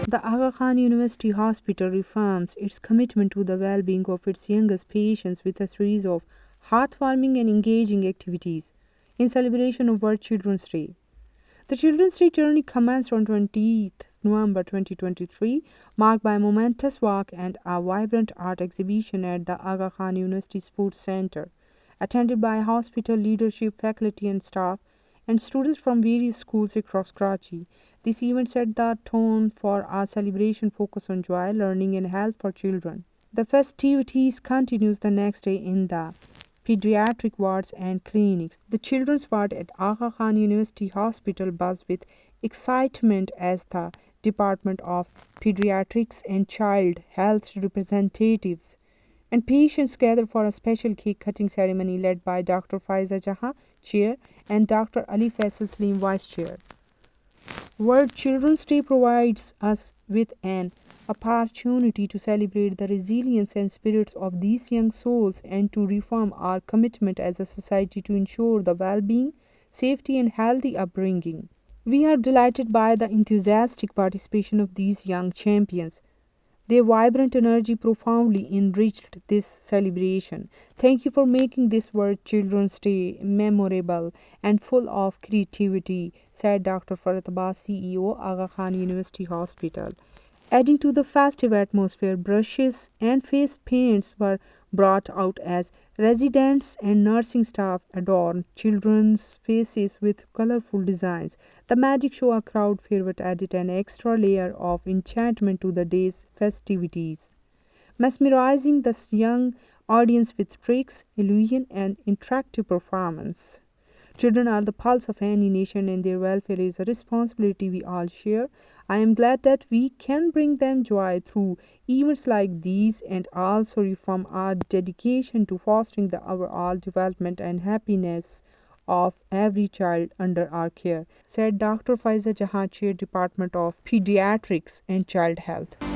The Aga Khan University Hospital reaffirms its commitment to the well-being of its youngest patients with a series of heartwarming and engaging activities in celebration of World Children's Day. The Children's Day journey commenced on 20th November 2023, marked by a momentous walk and a vibrant art exhibition at the Aga Khan University Sports Center, attended by hospital leadership, faculty and staff, and students from various schools across Karachi. This event set the tone for a celebration focused on joy, learning and health for children. The festivities continues the next day in the pediatric wards and clinics. The children's ward at Aga Khan University Hospital buzzed with excitement as the Department of Pediatrics and Child Health representatives and patients gathered for a special cake cutting ceremony led by Dr. Faiza Jahan, Chair, and Dr. Ali Faisal Salim, Vice Chair. World Children's Day provides us with an opportunity to celebrate the resilience and spirits of these young souls and to reaffirm our commitment as a society to ensure the well-being, safety, and healthy upbringing. We are delighted by the enthusiastic participation of these young champions. Their vibrant energy profoundly enriched this celebration. Thank you for making this World Children's Day memorable and full of creativity, said Dr. Farhat Abbas, CEO, Aga Khan University Hospital. Adding to the festive atmosphere, brushes and face paints were brought out as residents and nursing staff adorned children's faces with colorful designs. The magic show, a crowd favorite, added an extra layer of enchantment to the day's festivities, mesmerizing the young audience with tricks, illusion, and interactive performance. Children are the pulse of any nation, and their welfare is a responsibility we all share. I am glad that we can bring them joy through events like these and also reaffirm our dedication to fostering the overall development and happiness of every child under our care, said Dr. Faiza Jahan, Chair, Department of Pediatrics and Child Health.